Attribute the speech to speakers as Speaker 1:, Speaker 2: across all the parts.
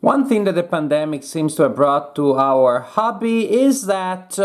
Speaker 1: One thing that the pandemic seems to have brought to our hobby is that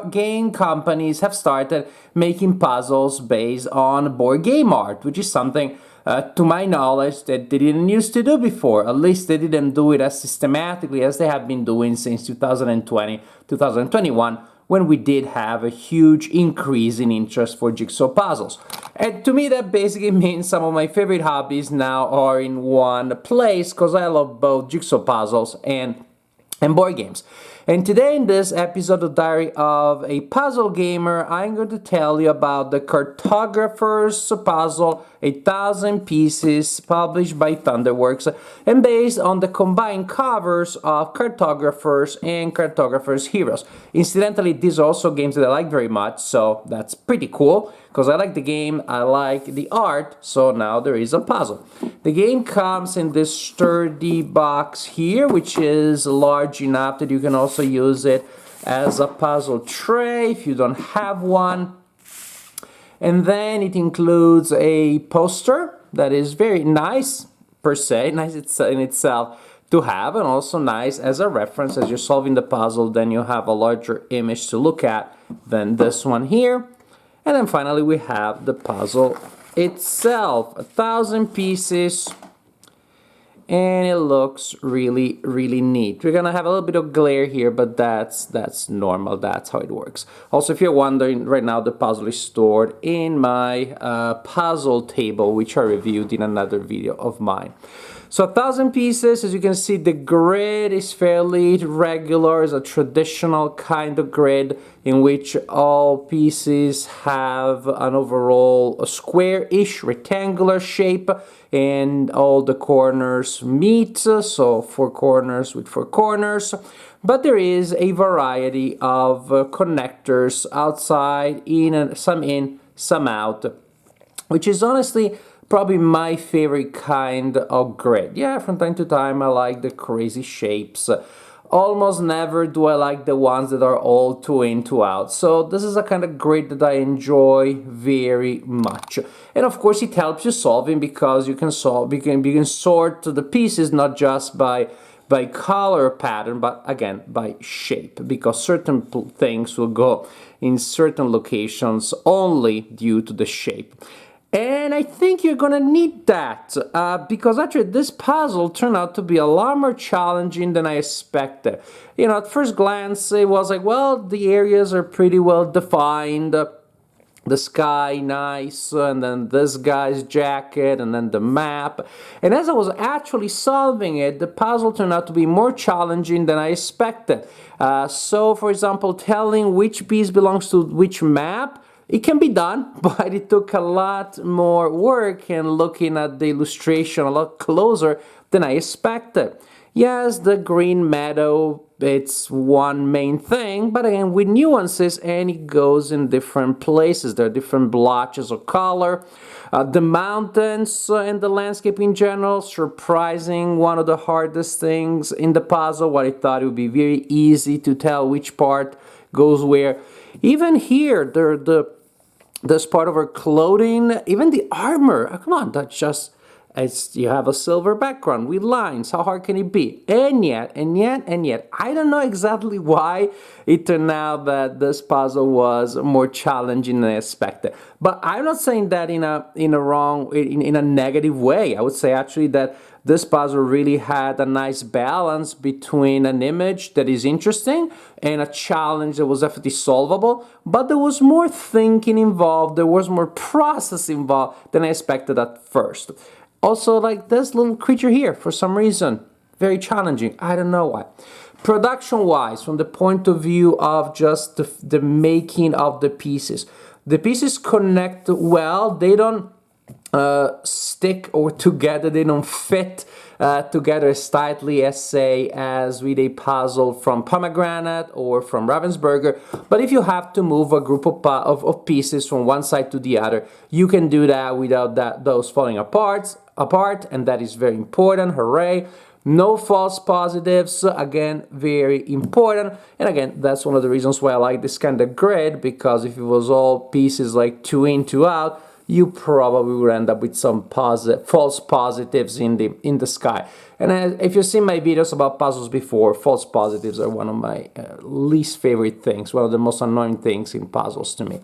Speaker 1: game companies have started making puzzles based on board game art, which is something, to my knowledge, that they didn't used to do before. At least they didn't do it as systematically as they have been doing since 2020, 2021, when we did have a huge increase in interest for jigsaw puzzles. And to me, that basically means some of my favorite hobbies now are in one place, because I love both jigsaw puzzles and board games. And today in this episode of Diary of a Puzzle Gamer, I'm going to tell you about the Cartographers puzzle, 1,000 pieces, published by Thunderworks, and based on the combined covers of Cartographers and Cartographers Heroes. Incidentally, these are also games that I like very much, so that's pretty cool, because I like the game, I like the art, so now there is a puzzle. The game comes in this sturdy box here, which is large enough that you can also use it as a puzzle tray if you don't have one. And then it includes a poster that is very nice per se, nice in itself to have, and also nice as a reference as you're solving the puzzle. Then you have a larger image to look at than this one here. And then finally we have the puzzle itself, 1,000 pieces, and it looks really, really neat. We're gonna have a little bit of glare here, but that's normal, that's how it works. Also, if you're wondering, right now the puzzle is stored in my puzzle table, which I reviewed in another video of mine. So 1,000 pieces, as you can see, the grid is fairly regular. It's a traditional kind of grid in which all pieces have an overall square-ish rectangular shape, and all the corners meet, so 4 corners with 4 corners. But there is a variety of connectors outside, some in, some out, which is honestly probably my favorite kind of grid. Yeah, from time to time I like the crazy shapes. Almost never do I like the ones that are all 2 in, 2 out. So this is a kind of grid that I enjoy very much. And of course it helps you solving, because you can sort the pieces not just by color pattern, but again by shape, because certain things will go in certain locations only due to the shape. And I think you're gonna need that, because actually this puzzle turned out to be a lot more challenging than I expected. You know, at first glance it was like, well, the areas are pretty well defined, the sky nice, and then this guy's jacket, and then the map. And as I was actually solving it, the puzzle turned out to be more challenging than I expected. So for example, telling which piece belongs to which map, it can be done, but it took a lot more work and looking at the illustration a lot closer than I expected. Yes, the green meadow, it's one main thing, but again with nuances, and it goes in different places. There are different blotches of color. The mountains and the landscape in general, surprising, one of the hardest things in the puzzle, what I thought it would be very easy to tell which part goes where. Even here, this part of her clothing, even the armor, come on, that's just, you have a silver background with lines, how hard can it be? And yet, I don't know exactly why it turned out that this puzzle was more challenging than I expected. But I'm not saying that in a negative way. I would say actually that this puzzle really had a nice balance between an image that is interesting and a challenge that was definitely solvable, but there was more thinking involved, there was more process involved than I expected at first. Also, like this little creature here, for some reason, very challenging, I don't know why. Production-wise, from the point of view of just the making of the pieces connect well, they don't stick or together, they don't fit together as tightly as, say, as with a puzzle from Pomegranate or from Ravensburger. But if you have to move a group of pieces from one side to the other, you can do that without those falling apart, and that is very important. Hooray! No false positives, again, very important. And again, that's one of the reasons why I like this kind of grid, because if it was all pieces like 2 in, 2 out, you probably will end up with some false positives in the sky. And if you've seen my videos about puzzles before, false positives are one of my least favorite things, one of the most annoying things in puzzles to me.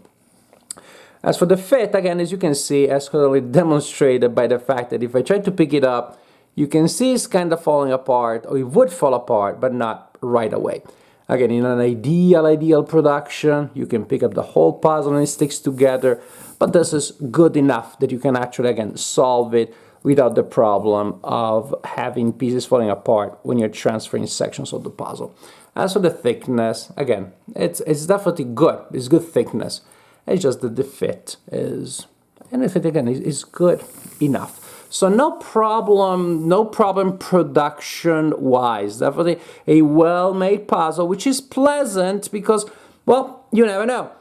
Speaker 1: As for the fit, again, as you can see, as clearly demonstrated by the fact that if I try to pick it up, you can see it's kind of falling apart, or it would fall apart, but not right away. Again, in an ideal production, you can pick up the whole puzzle and it sticks together, but this is good enough that you can actually, again, solve it without the problem of having pieces falling apart when you're transferring sections of the puzzle. As for the thickness, again, it's definitely good. It's good thickness. It's just that the fit is, and the fit again is good enough. So no problem production-wise. Definitely a well-made puzzle, which is pleasant because, well, you never know.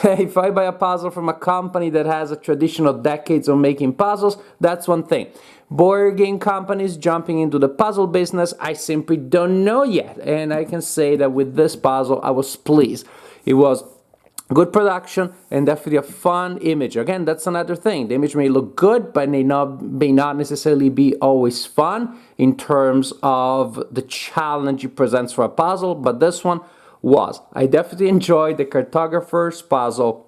Speaker 1: If I buy a puzzle from a company that has a tradition of decades of making puzzles, that's one thing. Board game companies jumping into the puzzle business, I simply don't know yet. And I can say that with this puzzle, I was pleased. It was good production and definitely a fun image. Again, that's another thing. The image may look good, but may not necessarily be always fun in terms of the challenge it presents for a puzzle, but this one was. I definitely enjoyed the Cartographers puzzle,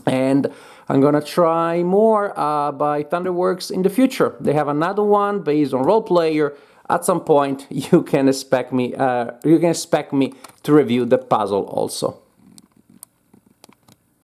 Speaker 1: and I'm gonna try more by Thunderworks in the future. They have another one based on Role Player. At some point, you can expect me to review the puzzle also.